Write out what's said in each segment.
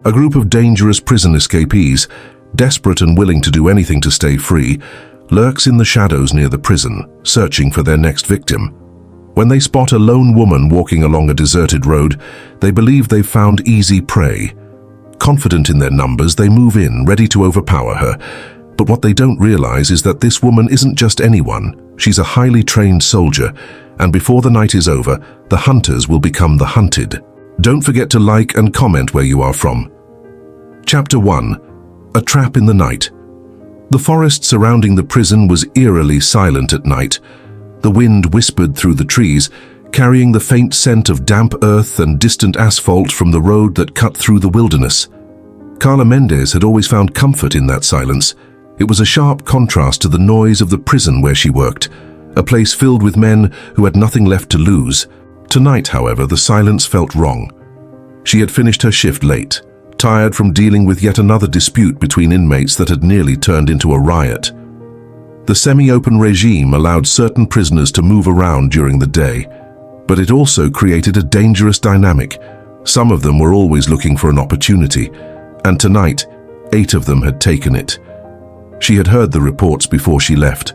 A group of dangerous prison escapees, desperate and willing to do anything to stay free, lurks in the shadows near the prison, searching for their next victim. When they spot a lone woman walking along a deserted road, they believe they've found easy prey. Confident in their numbers, they move in, ready to overpower her. But what they don't realize is that this woman isn't just anyone. She's a highly trained soldier, and before the night is over, the hunters will become the hunted. Don't forget to like and comment where you are from. Chapter 1. A Trap in the Night. The forest surrounding the prison was eerily silent at night. The wind whispered through the trees, carrying the faint scent of damp earth and distant asphalt from the road that cut through the wilderness. Carla Mendez had always found comfort in that silence. It was a sharp contrast to the noise of the prison where she worked, a place filled with men who had nothing left to lose. Tonight, however, the silence felt wrong. She had finished her shift late, tired from dealing with yet another dispute between inmates that had nearly turned into a riot. The semi-open regime allowed certain prisoners to move around during the day, but it also created a dangerous dynamic. Some of them were always looking for an opportunity, and tonight, 8 of them had taken it. She had heard the reports before she left.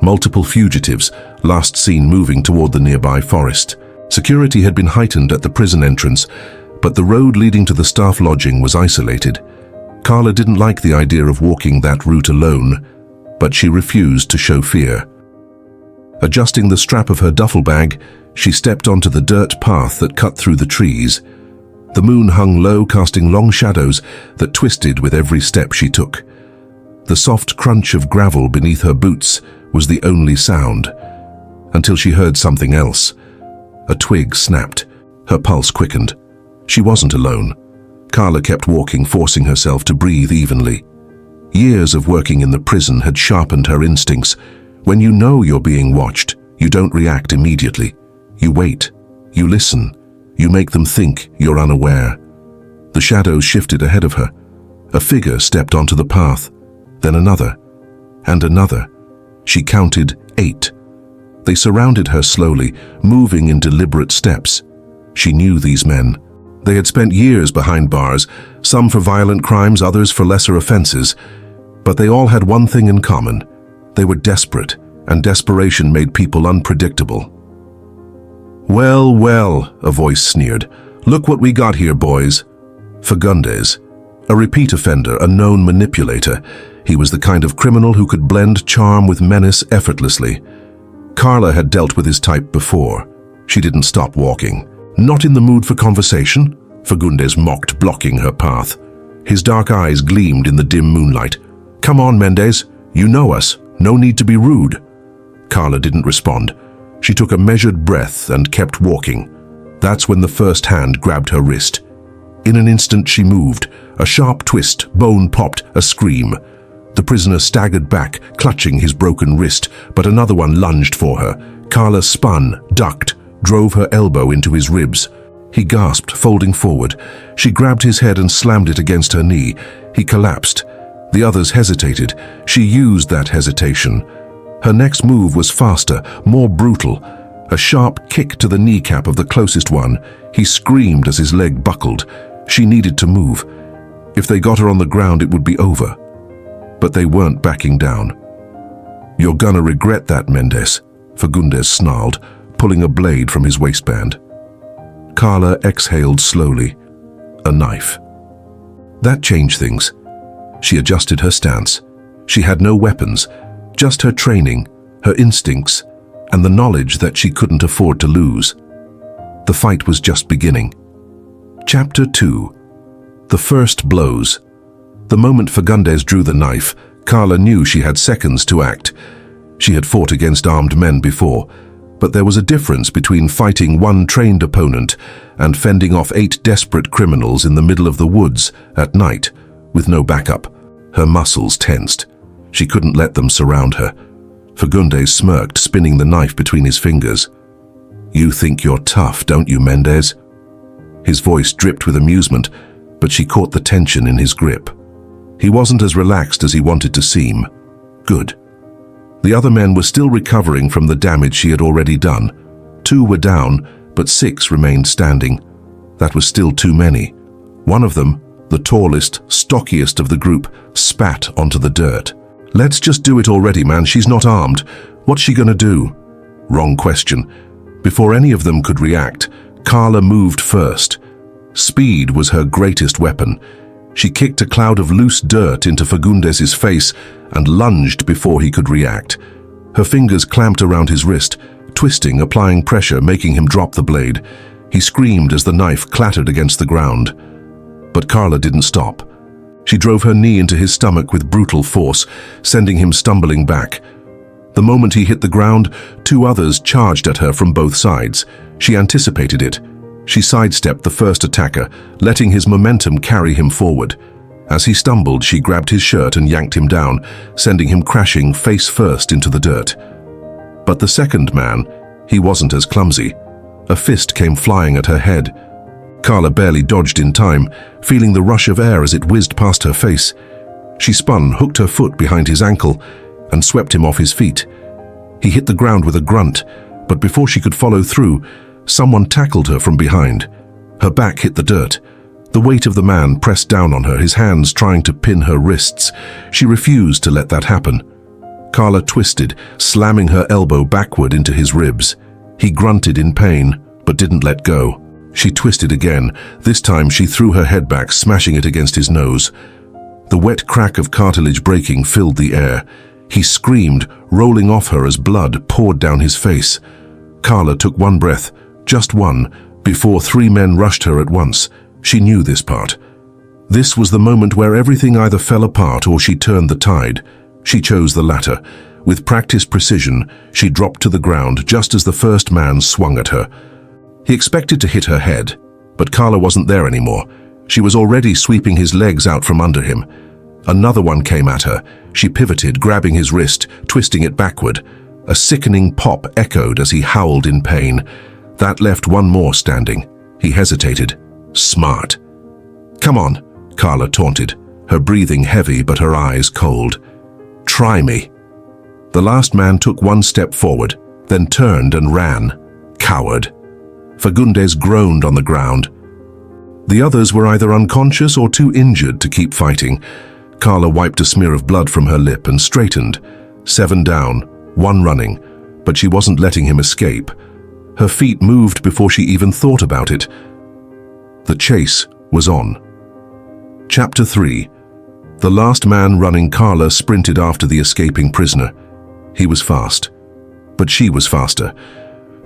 Multiple fugitives, last seen moving toward the nearby forest. Security had been heightened at the prison entrance, but the road leading to the staff lodging was isolated. Carla didn't like the idea of walking that route alone, but she refused to show fear. Adjusting the strap of her duffel bag, she stepped onto the dirt path that cut through the trees. The moon hung low, casting long shadows that twisted with every step she took. The soft crunch of gravel beneath her boots was the only sound, until she heard something else. A twig snapped. Her pulse quickened. She wasn't alone. Carla kept walking, forcing herself to breathe evenly. Years of working in the prison had sharpened her instincts. When you know you're being watched, you don't react immediately. You wait. You listen. You make them think you're unaware. The shadows shifted ahead of her. A figure stepped onto the path, then another, and another. She counted 8. They surrounded her slowly, moving in deliberate steps. She knew these men. They had spent years behind bars, some for violent crimes, others for lesser offenses. But they all had one thing in common. They were desperate, and desperation made people unpredictable. "Well, well," a voice sneered. "Look what we got here, boys." Fagundes, a repeat offender, a known manipulator. He was the kind of criminal who could blend charm with menace effortlessly. Carla had dealt with his type before. She didn't stop walking. "Not in the mood for conversation?" Fagundes mocked, blocking her path. His dark eyes gleamed in the dim moonlight. "Come on, Mendez. You know us. No need to be rude." Carla didn't respond. She took a measured breath and kept walking. That's when the first hand grabbed her wrist. In an instant she moved. A sharp twist, bone popped, a scream. The prisoner staggered back, clutching his broken wrist, but another one lunged for her. Carla spun, ducked, drove her elbow into his ribs. He gasped, folding forward. She grabbed his head and slammed it against her knee. He collapsed. The others hesitated. She used that hesitation. Her next move was faster, more brutal. A sharp kick to the kneecap of the closest one. He screamed as his leg buckled. She needed to move. If they got her on the ground, it would be over. But they weren't backing down. "You're gonna regret that, Mendez," Fagundes snarled, pulling a blade from his waistband. Carla exhaled slowly. A knife. That changed things. She adjusted her stance. She had no weapons, just her training, her instincts, and the knowledge that she couldn't afford to lose. The fight was just beginning. Chapter 2. The First Blows. The moment Fagundes drew the knife, Carla knew she had seconds to act. She had fought against armed men before, but there was a difference between fighting one trained opponent and fending off 8 desperate criminals in the middle of the woods at night, with no backup. Her muscles tensed. She couldn't let them surround her. Fagundes smirked, spinning the knife between his fingers. "You think you're tough, don't you, Mendez?" His voice dripped with amusement, but she caught the tension in his grip. He wasn't as relaxed as he wanted to seem. Good. The other men were still recovering from the damage she had already done. 2 were down, but 6 remained standing. That was still too many. One of them, The tallest, stockiest of the group spat onto the dirt. "Let's just do it already, man. She's not armed. What's she gonna do?" Wrong question. Before any of them could react, Carla moved first. Speed was her greatest weapon. She kicked a cloud of loose dirt into Fagundes' face and lunged before he could react. Her fingers clamped around his wrist, twisting, applying pressure, making him drop the blade. He screamed as the knife clattered against the ground. But Carla didn't stop. She drove her knee into his stomach with brutal force, sending him stumbling back. The moment he hit the ground, two others charged at her from both sides. She anticipated it. She sidestepped the first attacker, letting his momentum carry him forward. As he stumbled, she grabbed his shirt and yanked him down, sending him crashing face first into the dirt. But the second man, he wasn't as clumsy. A fist came flying at her head. Carla barely dodged in time, feeling the rush of air as it whizzed past her face. She spun, hooked her foot behind his ankle, and swept him off his feet. He hit the ground with a grunt, but before she could follow through, someone tackled her from behind. Her back hit the dirt. The weight of the man pressed down on her, his hands trying to pin her wrists. She refused to let that happen. Carla twisted, slamming her elbow backward into his ribs. He grunted in pain, but didn't let go. She twisted again. This time she threw her head back, smashing it against his nose. The wet crack of cartilage breaking filled the air. He screamed, rolling off her as blood poured down his face. Carla took one breath, just one, before three men rushed her at once. She knew this part. This was the moment where everything either fell apart or she turned the tide. She chose the latter. With practiced precision, she dropped to the ground just as the first man swung at her. He expected to hit her head, but Carla wasn't there anymore. She was already sweeping his legs out from under him. Another one came at her. She pivoted, grabbing his wrist, twisting it backward. A sickening pop echoed as he howled in pain. That left one more standing. He hesitated. Smart. "Come on," Carla taunted, her breathing heavy but her eyes cold. "Try me." The last man took one step forward, then turned and ran. Coward. Fagundes groaned on the ground. The others were either unconscious or too injured to keep fighting. Carla wiped a smear of blood from her lip and straightened. 7 down, 1 running, but she wasn't letting him escape. Her feet moved before she even thought about it. The chase was on. Chapter 3. The last man running, Carla sprinted after the escaping prisoner. He was fast, but she was faster.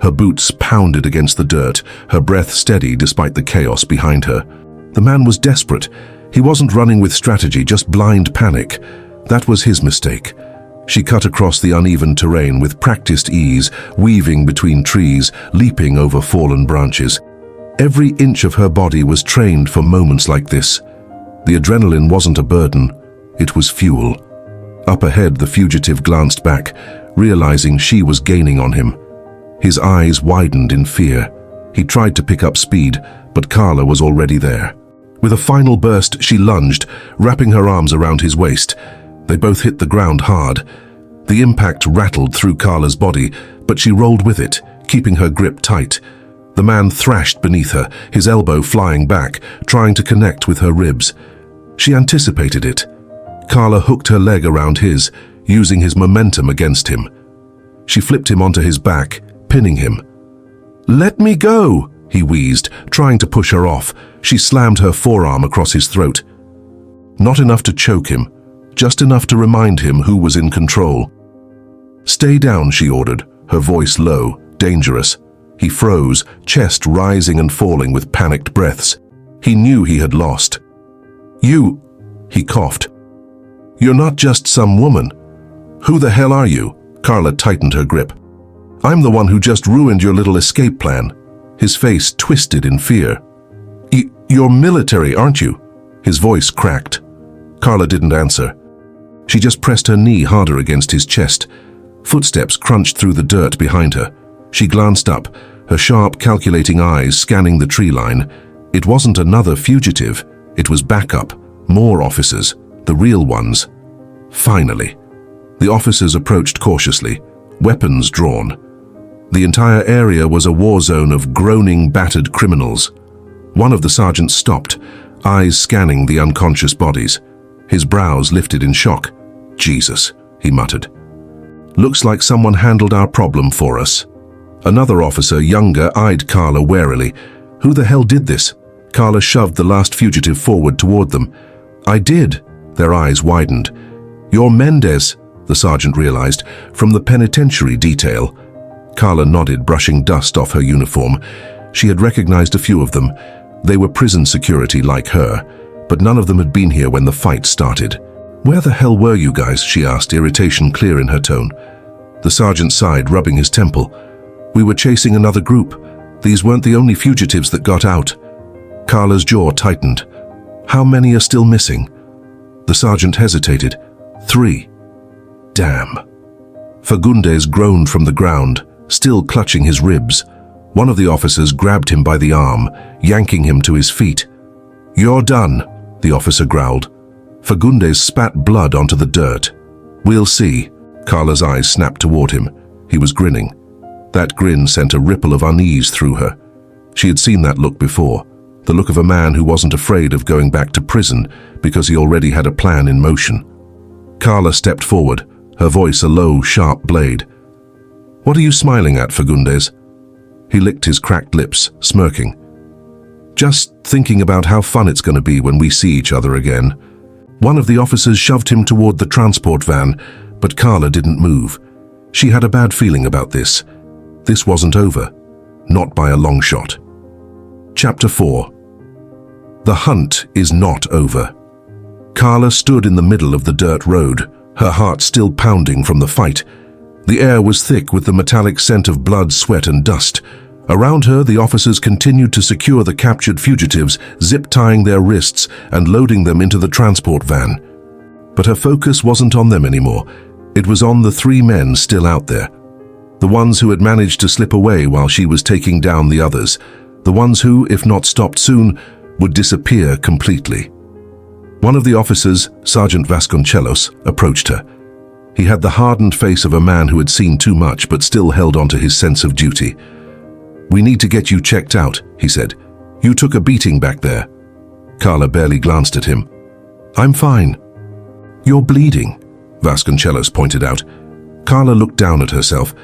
Her boots pounded against the dirt, her breath steady despite the chaos behind her. The man was desperate. He wasn't running with strategy, just blind panic. That was his mistake. She cut across the uneven terrain with practiced ease, weaving between trees, leaping over fallen branches. Every inch of her body was trained for moments like this. The adrenaline wasn't a burden, it was fuel. Up ahead, the fugitive glanced back, realizing she was gaining on him. His eyes widened in fear. He tried to pick up speed, but Carla was already there. With a final burst, she lunged, wrapping her arms around his waist. They both hit the ground hard. The impact rattled through Carla's body, but she rolled with it, keeping her grip tight. The man thrashed beneath her, his elbow flying back, trying to connect with her ribs. She anticipated it. Carla hooked her leg around his, using his momentum against him. She flipped him onto his back, pinning him. "Let me go!" he wheezed, trying to push her off. She slammed her forearm across his throat. Not enough to choke him, just enough to remind him who was in control. "Stay down," she ordered, her voice low, dangerous. He froze, chest rising and falling with panicked breaths. He knew he had lost. "You," he coughed. "You're not just some woman. Who the hell are you?" Carla tightened her grip. "I'm the one who just ruined your little escape plan." His face twisted in fear. You're military, aren't you?" His voice cracked. Carla didn't answer. She just pressed her knee harder against his chest. Footsteps crunched through the dirt behind her. She glanced up, her sharp, calculating eyes scanning the tree line. It wasn't another fugitive. It was backup. More officers. The real ones. Finally. The officers approached cautiously, weapons drawn. The entire area was a war zone of groaning, battered criminals. One of the sergeants stopped, eyes scanning the unconscious bodies. His brows lifted in shock. "Jesus," he muttered. "Looks like someone handled our problem for us." Another officer, younger, eyed Carla warily. "Who the hell did this?" Carla shoved the last fugitive forward toward them. "I did." Their eyes widened. "You're Mendez," the sergeant realized, "from the penitentiary detail." Carla nodded, brushing dust off her uniform. She had recognized a few of them. They were prison security like her, but none of them had been here when the fight started. "Where the hell were you guys?" she asked, irritation clear in her tone. The sergeant sighed, rubbing his temple. "We were chasing another group. These weren't the only fugitives that got out." Carla's jaw tightened. "How many are still missing?" The sergeant hesitated. 3. Damn. Fagundes groaned from the ground, still clutching his ribs. One of the officers grabbed him by the arm, yanking him to his feet. "You're done," the officer growled. Fagundes spat blood onto the dirt. "We'll see." Carla's eyes snapped toward him. He was grinning. That grin sent a ripple of unease through her. She had seen that look before, the look of a man who wasn't afraid of going back to prison because he already had a plan in motion. Carla stepped forward, her voice a low, sharp blade. "What are you smiling at, Fagundes?" He licked his cracked lips, smirking. "Just thinking about how fun it's going to be when we see each other again." One of the officers shoved him toward the transport van, but Carla didn't move. She had a bad feeling about this. This wasn't over. Not by a long shot. Chapter 4. The hunt is not over. Carla stood in the middle of the dirt road, her heart still pounding from the fight. The air was thick with the metallic scent of blood, sweat, and dust. Around her, the officers continued to secure the captured fugitives, zip-tying their wrists and loading them into the transport van. But her focus wasn't on them anymore. It was on the 3 men still out there. The ones who had managed to slip away while she was taking down the others. The ones who, if not stopped soon, would disappear completely. One of the officers, Sergeant Vasconcelos, approached her. He had the hardened face of a man who had seen too much but still held on to his sense of duty. "We need to get you checked out," he said. "You took a beating back there." Carla barely glanced at him. "I'm fine." "You're bleeding," Vasconcelos pointed out. Carla looked down at herself.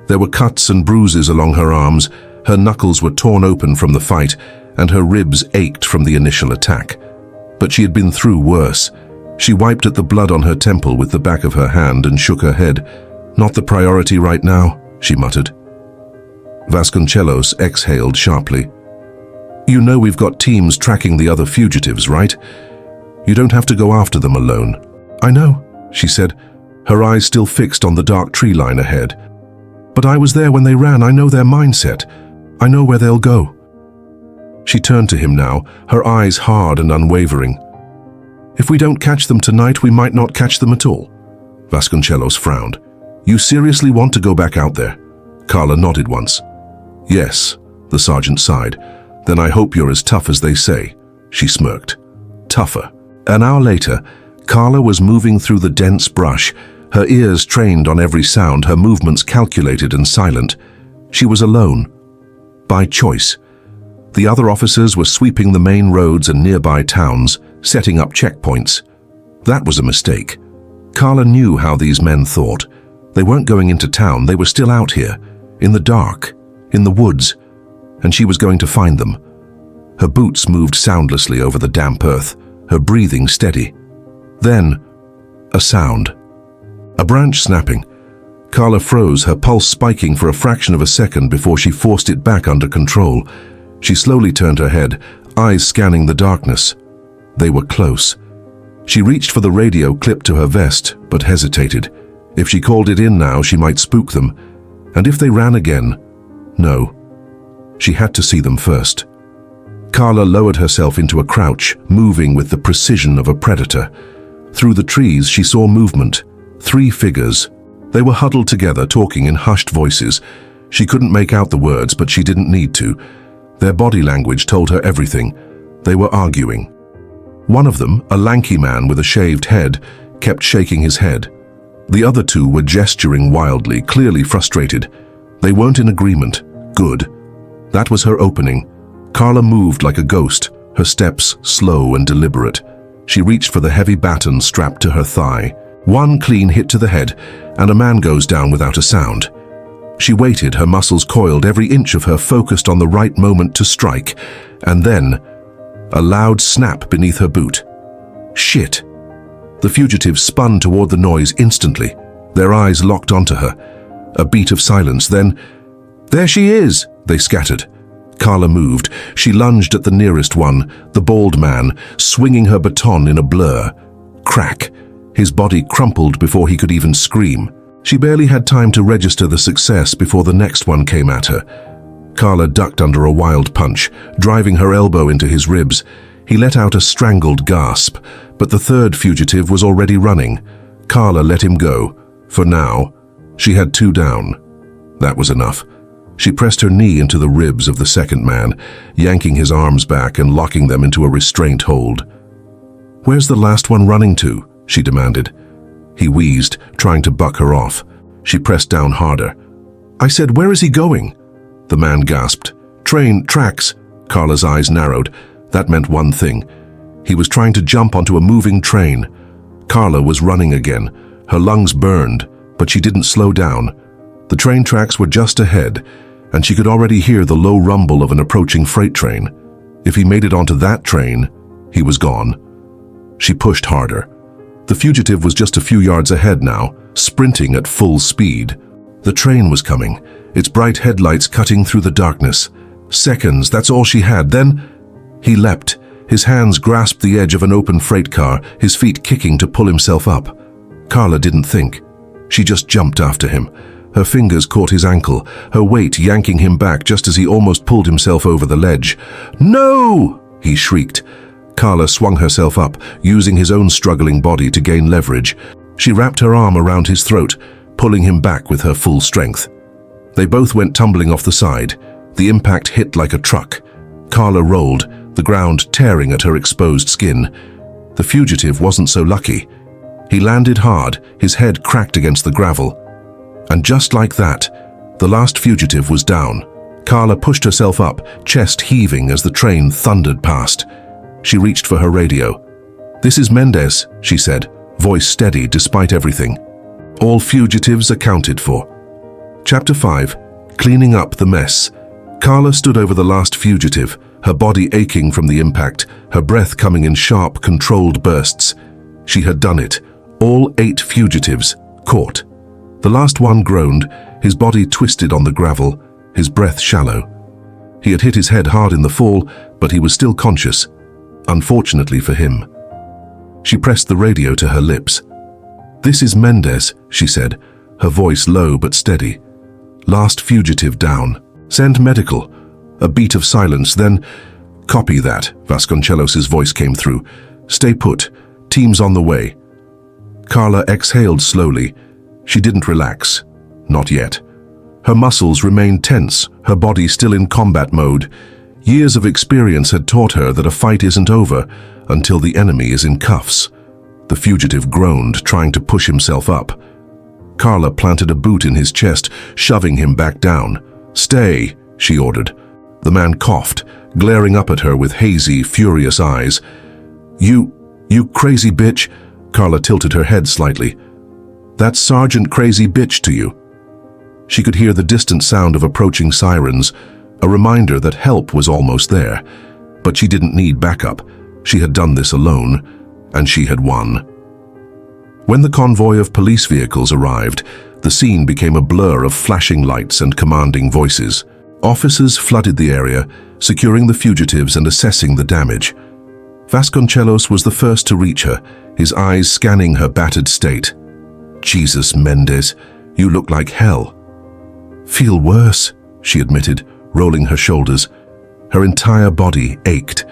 There were cuts and bruises along her arms, her knuckles were torn open from the fight, and her ribs ached from the initial attack. But she had been through worse. She wiped at the blood on her temple with the back of her hand and shook her head. "Not the priority right now," she muttered. Vasconcelos exhaled sharply. "You know we've got teams tracking the other fugitives, right? You don't have to go after them alone." "I know," she said, her eyes still fixed on the dark tree line ahead. "But I was there when they ran. I know their mindset. I know where they'll go." She turned to him now, her eyes hard and unwavering. "If we don't catch them tonight, we might not catch them at all." Vasconcelos frowned. "You seriously want to go back out there?" Carla nodded once. "Yes," the sergeant sighed. "Then I hope you're as tough as they say." She smirked. Tougher. An hour later, Carla was moving through the dense brush, her ears trained on every sound, her movements calculated and silent. She was alone. By choice. The other officers were sweeping the main roads and nearby towns, setting up checkpoints. That was a mistake. Carla knew how these men thought. They weren't going into town, they were still out here, in the dark, in the woods, and she was going to find them. Her boots moved soundlessly over the damp earth, her breathing steady. Then, a sound. A branch snapping. Carla froze, her pulse spiking for a fraction of a second before she forced it back under control. She slowly turned her head, eyes scanning the darkness. They were close. She reached for the radio clipped to her vest, but hesitated. If she called it in now, she might spook them. And if they ran again? No. She had to see them first. Carla lowered herself into a crouch, moving with the precision of a predator. Through the trees, she saw movement. 3 figures. They were huddled together, talking in hushed voices. She couldn't make out the words, but she didn't need to. Their body language told her everything. They were arguing. One of them, a lanky man with a shaved head, kept shaking his head. The other 2 were gesturing wildly, clearly frustrated. They weren't in agreement. Good. That was her opening. Carla moved like a ghost, her steps slow and deliberate. She reached for the heavy baton strapped to her thigh. One clean hit to the head, and a man goes down without a sound. She waited, her muscles coiled, every inch of her focused on the right moment to strike, and then a loud snap beneath her boot. Shit! The fugitives spun toward the noise instantly, their eyes locked onto her. A beat of silence, then, "There she is!" they scattered. Carla moved. She lunged at the nearest one, the bald man, swinging her baton in a blur. Crack! His body crumpled before he could even scream. She barely had time to register the success before the next one came at her. Carla ducked under a wild punch, driving her elbow into his ribs. He let out a strangled gasp, but the third fugitive was already running. Carla let him go. For now, she had 2 down. That was enough. She pressed her knee into the ribs of the second man, yanking his arms back and locking them into a restraint hold. "Where's the last one running to?" she demanded. He wheezed, trying to buck her off. She pressed down harder. "I said, where is he going?" The man gasped. "Train, tracks." Carla's eyes narrowed. That meant one thing. He was trying to jump onto a moving train. Carla was running again. Her lungs burned, but she didn't slow down. The train tracks were just ahead, and she could already hear the low rumble of an approaching freight train. If he made it onto that train, he was gone. She pushed harder. The fugitive was just a few yards ahead now, sprinting at full speed. The train was coming, its bright headlights cutting through the darkness. Seconds, that's all she had. Then he leapt. His hands grasped the edge of an open freight car, his feet kicking to pull himself up. Carla didn't think. She just jumped after him. Her fingers caught his ankle, her weight yanking him back just as he almost pulled himself over the ledge. "No!" he shrieked. Carla swung herself up, using his own struggling body to gain leverage. She wrapped her arm around his throat, pulling him back with her full strength. They both went tumbling off the side. The impact hit like a truck. Carla rolled, the ground tearing at her exposed skin. The fugitive wasn't so lucky. He landed hard, his head cracked against the gravel. And just like that, the last fugitive was down. Carla pushed herself up, chest heaving as the train thundered past. She reached for her radio. "This is Mendez," she said, voice steady despite everything. All fugitives accounted for. Chapter 5. Cleaning up the mess. Carla stood over the last fugitive, her body aching from the impact, her breath coming in sharp, controlled bursts. She had done it. All 8 fugitives, caught. The last one groaned, his body twisted on the gravel, his breath shallow. He had hit his head hard in the fall, but he was still conscious, unfortunately for him. She pressed the radio to her lips. "This is Mendez," she said, her voice low but steady. "Last fugitive down. Send medical." A beat of silence, then, "Copy that," Vasconcellos' voice came through. "Stay put. Team's on the way." Carla exhaled slowly. She didn't relax. Not yet. Her muscles remained tense, her body still in combat mode. Years of experience had taught her that a fight isn't over until the enemy is in cuffs. The fugitive groaned, trying to push himself up. Carla planted a boot in his chest, shoving him back down. "Stay," she ordered. The man coughed, glaring up at her with hazy, furious eyes. You crazy bitch." Carla tilted her head slightly. "That's Sergeant Crazy Bitch to you." She could hear the distant sound of approaching sirens, a reminder that help was almost there. But she didn't need backup. She had done this alone, and she had won. When the convoy of police vehicles arrived, the scene became a blur of flashing lights and commanding voices. Officers flooded the area, securing the fugitives and assessing the damage. Vasconcellos was the first to reach her, his eyes scanning her battered state. "Jesus, Mendez, you look like hell." "Feel worse," she admitted, rolling her shoulders. Her entire body ached.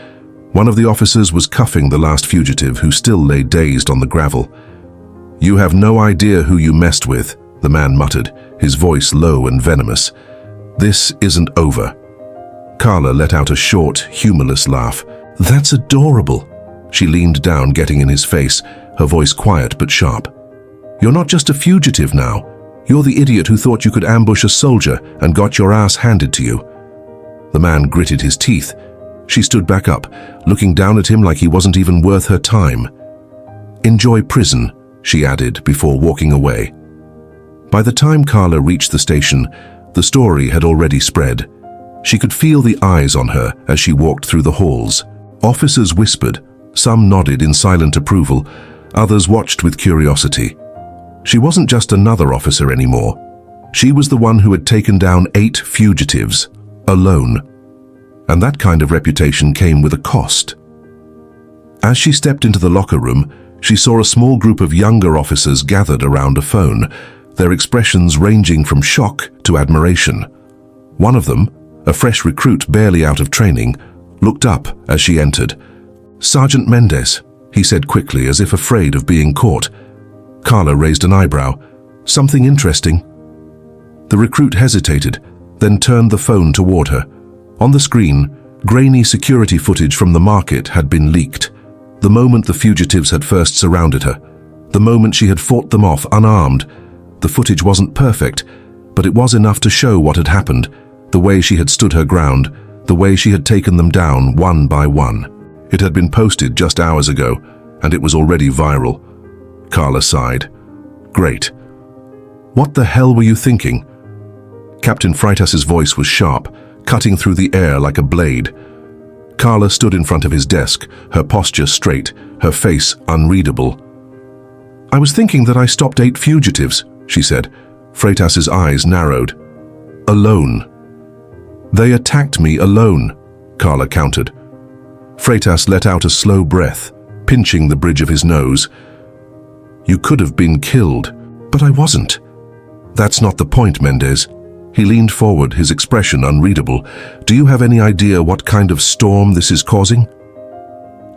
One of the officers was cuffing the last fugitive, who still lay dazed on the gravel. "You have no idea who you messed with," the man muttered, his voice low and venomous. "This isn't over." Carla let out a short, humorless laugh. "That's adorable." She leaned down, getting in his face, her voice quiet but sharp. "You're not just a fugitive now. You're the idiot who thought you could ambush a soldier and got your ass handed to you." The man gritted his teeth. She stood back up, looking down at him like he wasn't even worth her time. "Enjoy prison," she added before walking away. By the time Carla reached the station, the story had already spread. She could feel the eyes on her as she walked through the halls. Officers whispered, some nodded in silent approval, others watched with curiosity. She wasn't just another officer anymore. She was the one who had taken down 8 fugitives, alone. And that kind of reputation came with a cost. As she stepped into the locker room, she saw a small group of younger officers gathered around a phone, their expressions ranging from shock to admiration. One of them, a fresh recruit barely out of training, looked up as she entered. "Sergeant Mendez," he said quickly, as if afraid of being caught. Carla raised an eyebrow. "Something interesting?" The recruit hesitated, then turned the phone toward her. On the screen, grainy security footage from the market had been leaked. The moment the fugitives had first surrounded her. The moment she had fought them off unarmed. The footage wasn't perfect, but it was enough to show what had happened, the way she had stood her ground, the way she had taken them down one by one. It had been posted just hours ago, and it was already viral. Carla sighed. "Great. What the hell were you thinking?" Captain Freitas's voice was sharp, cutting through the air like a blade. Carla stood in front of his desk, her posture straight, her face unreadable. "I was thinking that I stopped 8 fugitives," she said. Freitas's eyes narrowed. "Alone." "They attacked me alone," Carla countered. Freitas let out a slow breath, pinching the bridge of his nose. "You could have been killed, but I wasn't." "That's not the point, Mendez." He leaned forward, his expression unreadable. "Do you have any idea what kind of storm this is causing?"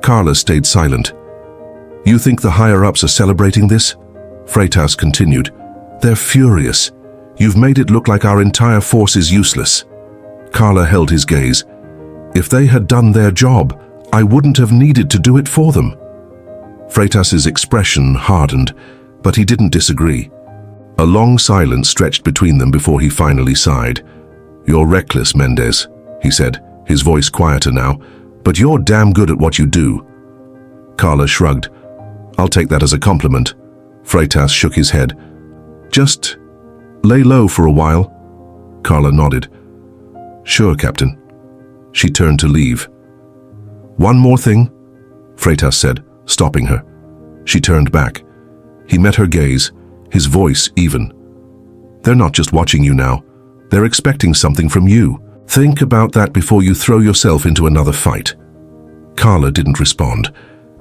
Carla stayed silent. "You think the higher-ups are celebrating this?" Freitas continued. "They're furious. You've made it look like our entire force is useless." Carla held his gaze. "If they had done their job, I wouldn't have needed to do it for them." Freitas's expression hardened, but he didn't disagree. A long silence stretched between them before he finally sighed. "You're reckless, Mendez," he said, his voice quieter now, "but you're damn good at what you do." Carla shrugged. "I'll take that as a compliment." Freitas shook his head. "Just lay low for a while." Carla nodded. "Sure, Captain." She turned to leave. "One more thing," Freitas said, stopping her. She turned back. He met her gaze, his voice even. "They're not just watching you now. They're expecting something from you. Think about that before you throw yourself into another fight." Carla didn't respond,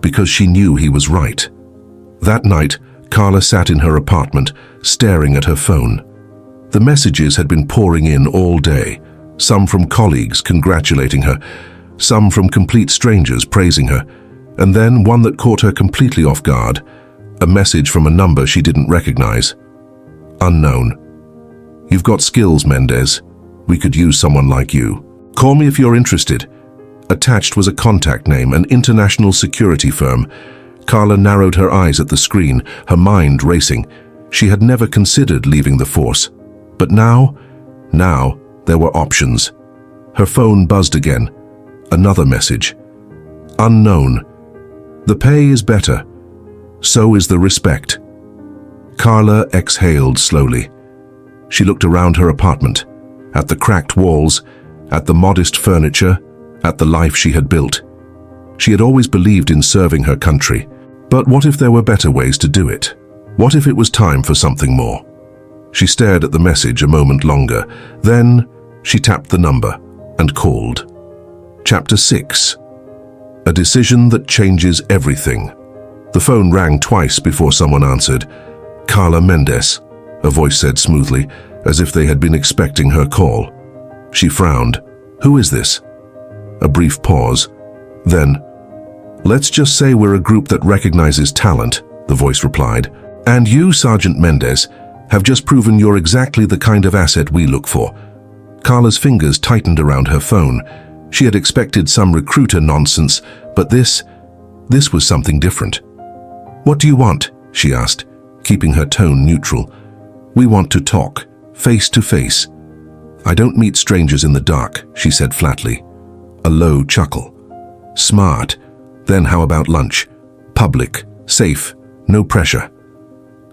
because she knew he was right. That night, Carla sat in her apartment, staring at her phone. The messages had been pouring in all day, some from colleagues congratulating her, some from complete strangers praising her, and then one that caught her completely off guard, a message from a number she didn't recognize. Unknown. "You've got skills, Mendez. We could use someone like you. Call me if you're interested." Attached was a contact name, an international security firm. Carla narrowed her eyes at the screen, her mind racing. She had never considered leaving the force. But now there were options. Her phone buzzed again. Another message. Unknown. "The pay is better. So is the respect." Carla exhaled slowly. She looked around her apartment, at the cracked walls, at the modest furniture, at the life she had built. She had always believed in serving her country. But what if there were better ways to do it? What if it was time for something more? She stared at the message a moment longer. Then she tapped the number and called. Chapter 6. A decision that changes everything. The phone rang twice before someone answered. "Carla Mendez," a voice said smoothly, as if they had been expecting her call. She frowned. "Who is this?" A brief pause. Then, "Let's just say we're a group that recognizes talent," the voice replied. "And you, Sergeant Mendez, have just proven you're exactly the kind of asset we look for." Carla's fingers tightened around her phone. She had expected some recruiter nonsense, but this was something different. "What do you want?" she asked, keeping her tone neutral. "We want to talk, face to face." "I don't meet strangers in the dark," she said flatly. A low chuckle. Smart. Then how about lunch? Public, safe, no pressure.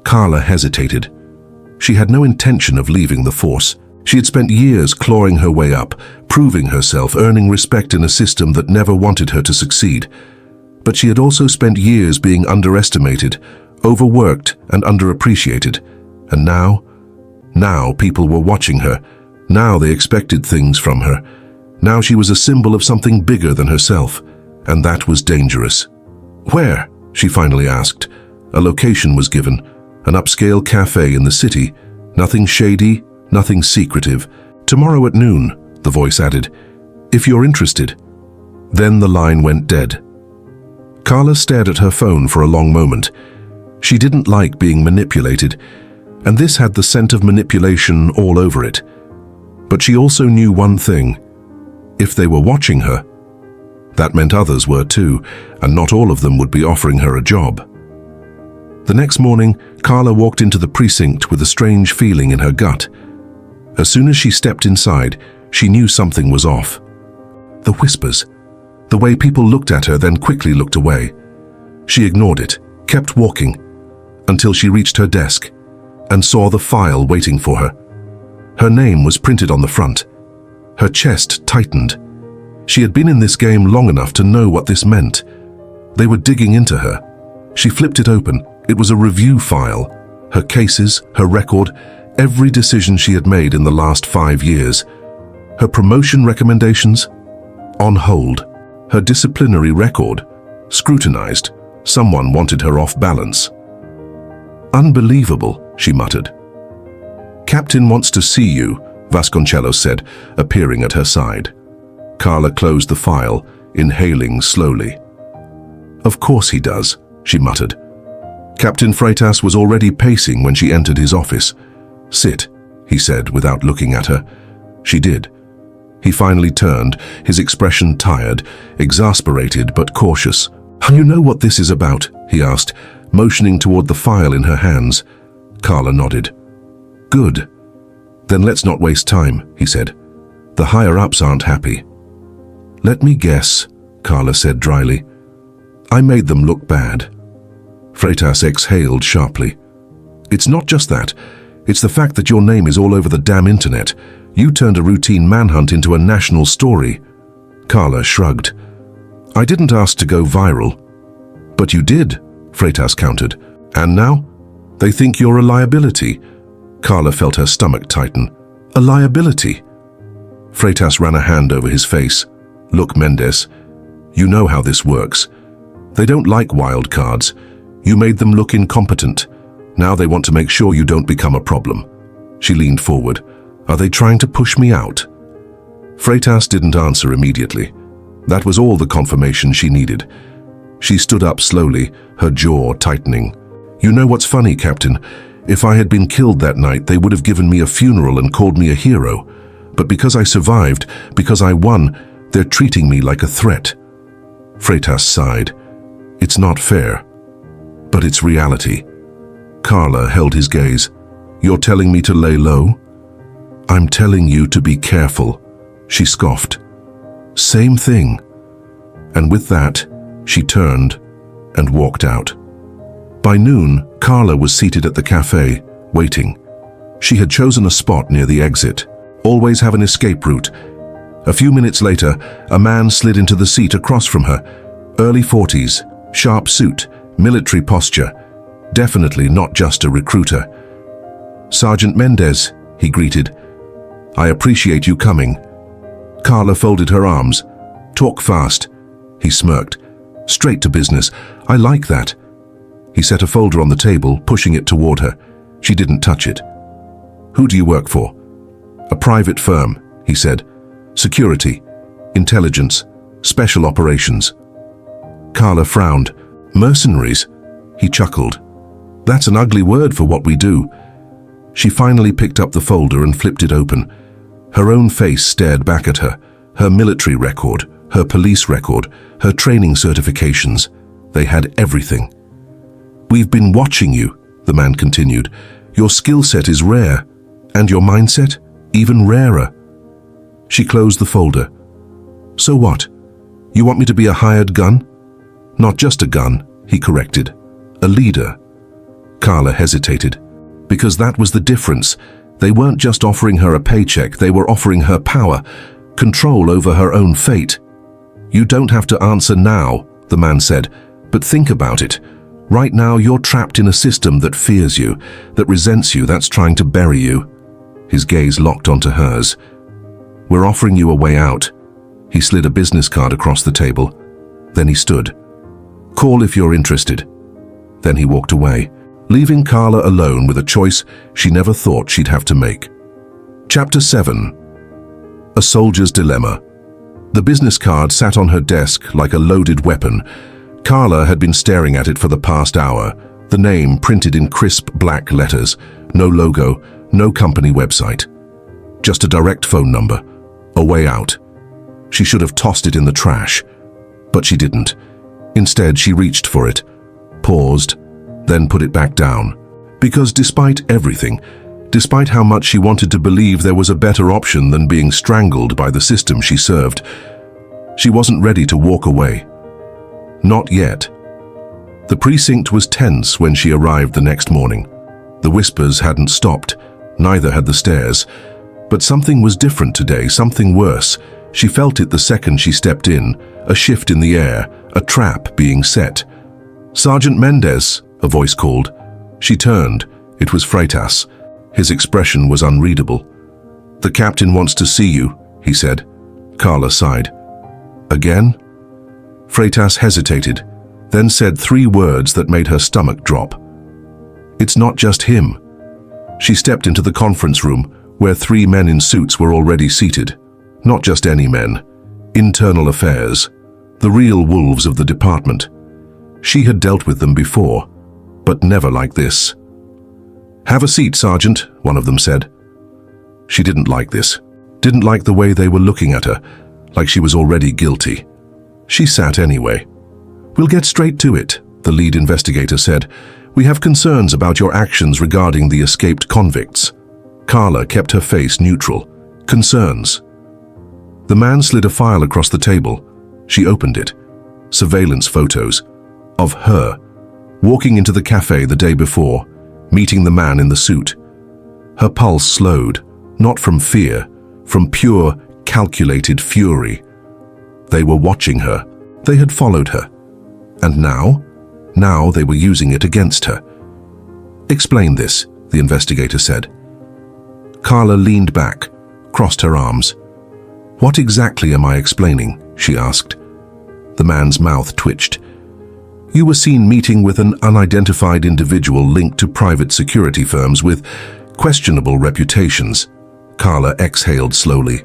Carla hesitated. She had no intention of leaving the force. She had spent years clawing her way up, proving herself, earning respect in a system that never wanted her to succeed. But she had also spent years being underestimated, overworked and underappreciated. And now people were watching her. Now they expected things from her. Now she was a symbol of something bigger than herself, and that was dangerous. Where? She finally asked. A location was given, an upscale cafe in the city. Nothing shady, nothing secretive. Tomorrow at noon, the voice added, if you're interested. Then the line went dead. Carla stared at her phone for a long moment. She didn't like being manipulated, and this had the scent of manipulation all over it. But she also knew one thing. If they were watching her, that meant others were too, and not all of them would be offering her a job. The next morning, Carla walked into the precinct with a strange feeling in her gut. As soon as she stepped inside, she knew something was off. The whispers, the way people looked at her then quickly looked away. She ignored it, kept walking, until she reached her desk and saw the file waiting for her. Her name was printed on the front. Her chest tightened. She had been in this game long enough to know what this meant. They were digging into her. She flipped it open. It was a review file. Her cases, her record, every decision she had made in the last 5 years. Her promotion recommendations? On hold. Her disciplinary record? Scrutinized. Someone wanted her off balance. Unbelievable, she muttered. Captain wants to see you, Vasconcelos said, appearing at her side. Carla closed the file, inhaling slowly. Of course he does, she muttered. Captain Freitas was already pacing when she entered his office. Sit, he said without looking at her. She did. He finally turned, his expression tired, exasperated but cautious. You know what this is about? He asked, motioning toward the file in her hands. Carla nodded. Good. Then let's not waste time, he said. The higher-ups aren't happy. Let me guess, Carla said dryly. I made them look bad. Freitas exhaled sharply. It's not just that. It's the fact that your name is all over the damn internet. You turned a routine manhunt into a national story. Carla shrugged. I didn't ask to go viral. But you did, Freitas countered. And now? They think you're a liability. Carla felt her stomach tighten. A liability? Freitas ran a hand over his face. Look, Mendes, you know how this works. They don't like wild cards. You made them look incompetent. Now they want to make sure you don't become a problem. She leaned forward. Are they trying to push me out? Freitas didn't answer immediately. That was all the confirmation she needed. She stood up slowly, her jaw tightening. You know what's funny, Captain? If I had been killed that night, they would have given me a funeral and called me a hero. But because I survived, because I won, they're treating me like a threat. Freitas sighed. It's not fair. But it's reality. Carla held his gaze. You're telling me to lay low? I'm telling you to be careful, she scoffed. Same thing. And with that, she turned and walked out. By noon, Carla was seated at the cafe, waiting. She had chosen a spot near the exit. Always have an escape route. A few minutes later, a man slid into the seat across from her. Early 40s, sharp suit, military posture. Definitely not just a recruiter. Sergeant Mendes, he greeted. I appreciate you coming. Carla folded her arms. Talk fast. He smirked. Straight to business. I like that. He set a folder on the table, pushing it toward her. She didn't touch it. Who do you work for? A private firm, he said. Security, intelligence, special operations. Carla frowned. Mercenaries? He chuckled. That's an ugly word for what we do. She finally picked up the folder and flipped it open. Her own face stared back at her. Her military record, her police record, her training certifications. They had everything. We've been watching you, the man continued. Your skill set is rare, and your mindset even rarer. She closed the folder. So what? You want me to be a hired gun? Not just a gun, he corrected. A leader. Carla hesitated. Because that was the difference. They weren't just offering her a paycheck, they were offering her power, control over her own fate. You don't have to answer now, the man said, but think about it. Right now you're trapped in a system that fears you, that resents you, that's trying to bury you. His gaze locked onto hers. We're offering you a way out. He slid a business card across the table. Then he stood. Call if you're interested. Then he walked away, leaving Carla alone with a choice she never thought she'd have to make. Chapter 7. A Soldier's Dilemma. The business card sat on her desk like a loaded weapon. Carla had been staring at it for the past hour, the name printed in crisp black letters, no logo, no company website. Just a direct phone number, a way out. She should have tossed it in the trash, but she didn't. Instead, she reached for it, paused, then put it back down. Because despite everything, despite how much she wanted to believe there was a better option than being strangled by the system she served, she wasn't ready to walk away. Not yet. The precinct was tense when she arrived the next morning. The whispers hadn't stopped, neither had the stares. But something was different today, something worse. She felt it the second she stepped in, a shift in the air, a trap being set. Sergeant Mendez, a voice called. She turned. It was Freitas. His expression was unreadable. The captain wants to see you, he said. Carla sighed. Again? Freitas hesitated, then said 3 words that made her stomach drop. It's not just him. She stepped into the conference room, where 3 men in suits were already seated. Not just any men. Internal affairs. The real wolves of the department. She had dealt with them before, but never like this. Have a seat, Sergeant, one of them said. She didn't like this. Didn't like the way they were looking at her, like she was already guilty. She sat anyway. We'll get straight to it, the lead investigator said. We have concerns about your actions regarding the escaped convicts. Carla kept her face neutral. Concerns. The man slid a file across the table. She opened it. Surveillance photos. Of her. Walking into the cafe the day before, meeting the man in the suit. Her pulse slowed, not from fear, from pure, calculated fury. They were watching her. They had followed her. And now? Now they were using it against her. Explain this, the investigator said. Carla leaned back, crossed her arms. What exactly am I explaining? She asked. The man's mouth twitched. You were seen meeting with an unidentified individual linked to private security firms with questionable reputations. Carla exhaled slowly.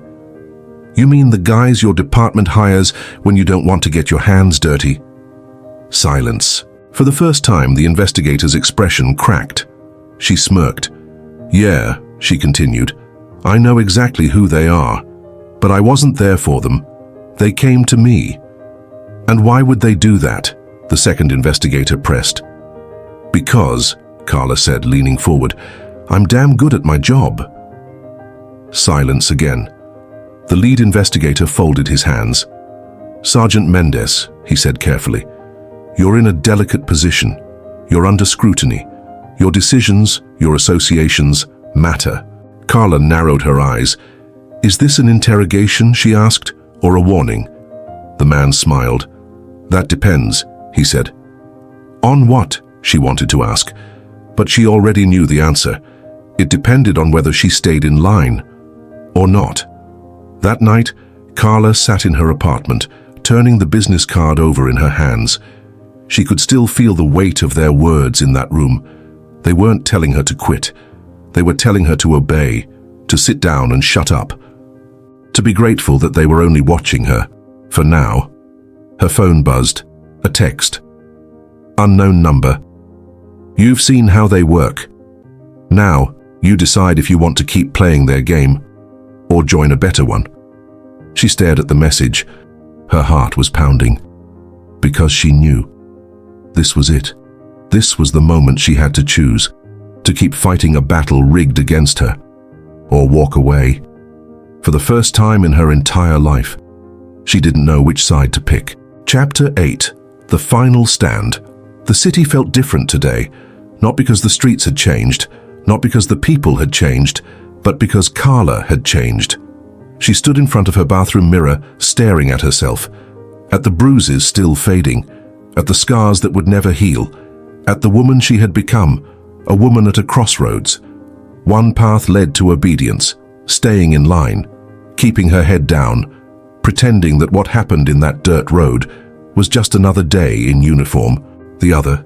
You mean the guys your department hires when you don't want to get your hands dirty? Silence. For the first time, the investigator's expression cracked. She smirked. Yeah, she continued. I know exactly who they are, but I wasn't there for them. They came to me. And why would they do that? The second investigator pressed. Because, Carla said, leaning forward, I'm damn good at my job. Silence again. The lead investigator folded his hands. Sergeant Mendez, he said carefully, you're in a delicate position. You're under scrutiny. Your decisions, your associations, matter. Carla narrowed her eyes. Is this an interrogation, she asked, or a warning? The man smiled. That depends, he said. On what? She wanted to ask, but she already knew the answer. It depended on whether she stayed in line or not. That night, Carla sat in her apartment, turning the business card over in her hands. She could still feel the weight of their words in that room. They weren't telling her to quit. They were telling her to obey, to sit down and shut up, to be grateful that they were only watching her, for now. Her phone buzzed. A text. Unknown number. You've seen how they work. Now, you decide if you want to keep playing their game or join a better one. She stared at the message. Her heart was pounding. Because she knew. This was it. This was the moment she had to choose. To keep fighting a battle rigged against her. Or walk away. For the first time in her entire life. She didn't know which side to pick. Chapter 8. The Final Stand. The city felt different today, not because the streets had changed, not because the people had changed, but because Carla had changed. She stood in front of her bathroom mirror, staring at herself, at the bruises still fading, at the scars that would never heal, at the woman she had become, a woman at a crossroads. One path led to obedience, staying in line, keeping her head down, pretending that what happened in that dirt road was just another day in uniform. The other,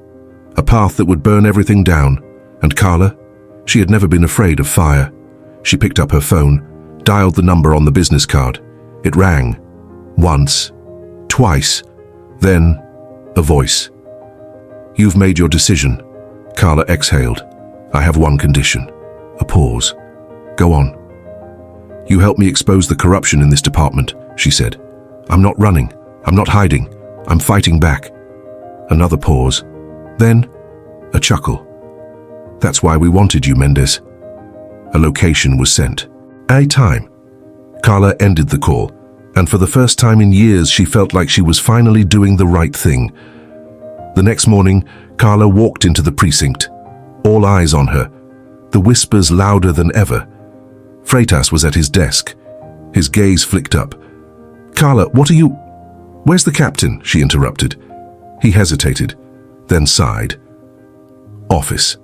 a path that would burn everything down. And Carla, she had never been afraid of fire. She picked up her phone, dialed the number on the business card. It rang. Once, twice, then a voice. "You've made your decision." Carla exhaled. "I have one condition." A pause. "Go on." "You help me expose the corruption in this department," she said. "I'm not running. I'm not hiding. I'm fighting back." Another pause. Then, a chuckle. "That's why we wanted you, Mendes." A location was sent. A time. Carla ended the call, and for the first time in years she felt like she was finally doing the right thing. The next morning, Carla walked into the precinct, all eyes on her, the whispers louder than ever. Freitas was at his desk. His gaze flicked up. "Carla, what are you—" "Where's the captain?" she interrupted. He hesitated, then sighed. "Office."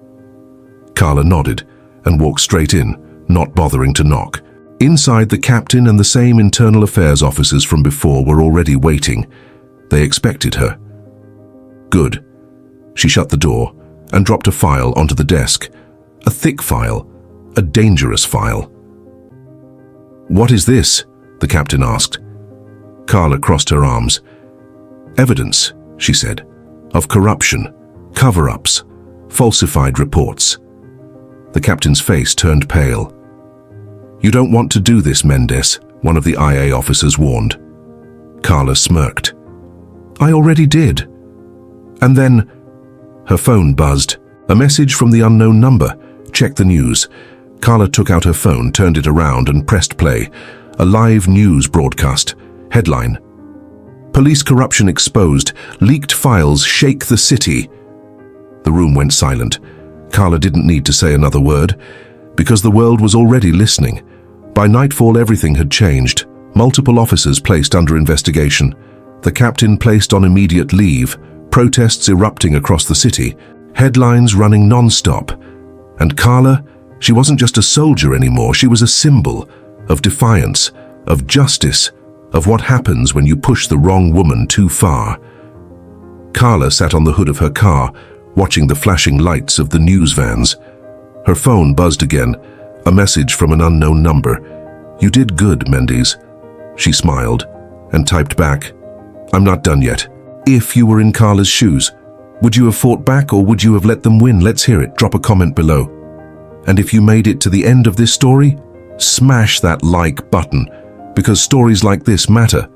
Carla nodded and walked straight in, not bothering to knock. Inside, the captain and the same internal affairs officers from before were already waiting. They expected her. Good. She shut the door and dropped a file onto the desk. A thick file, a dangerous file. "What is this?" the captain asked. Carla crossed her arms. "Evidence," she said, "of corruption, cover-ups, falsified reports." The captain's face turned pale. "You don't want to do this, Mendes," one of the IA officers warned. Carla smirked. "I already did." And then, her phone buzzed. A message from the unknown number. "Check the news." Carla took out her phone, turned it around and pressed play. A live news broadcast. Headline: "Police corruption exposed. Leaked files shake the city." The room went silent. Carla didn't need to say another word, because the world was already listening. By nightfall, everything had changed. Multiple officers placed under investigation. The captain placed on immediate leave. Protests erupting across the city. Headlines running non-stop. And Carla, she wasn't just a soldier anymore. She was a symbol of defiance, of justice, of what happens when you push the wrong woman too far. Carla sat on the hood of her car, watching the flashing lights of the news vans. Her phone buzzed again, a message from an unknown number. "You did good, Mendes." She smiled and typed back, "I'm not done yet." If you were in Carla's shoes, would you have fought back or would you have let them win? Let's hear it. Drop a comment below. And if you made it to the end of this story, smash that like button, because stories like this matter.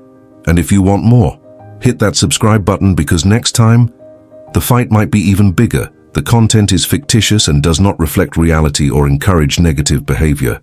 And if you want more, hit that subscribe button, because next time, the fight might be even bigger. The content is fictitious and does not reflect reality or encourage negative behavior.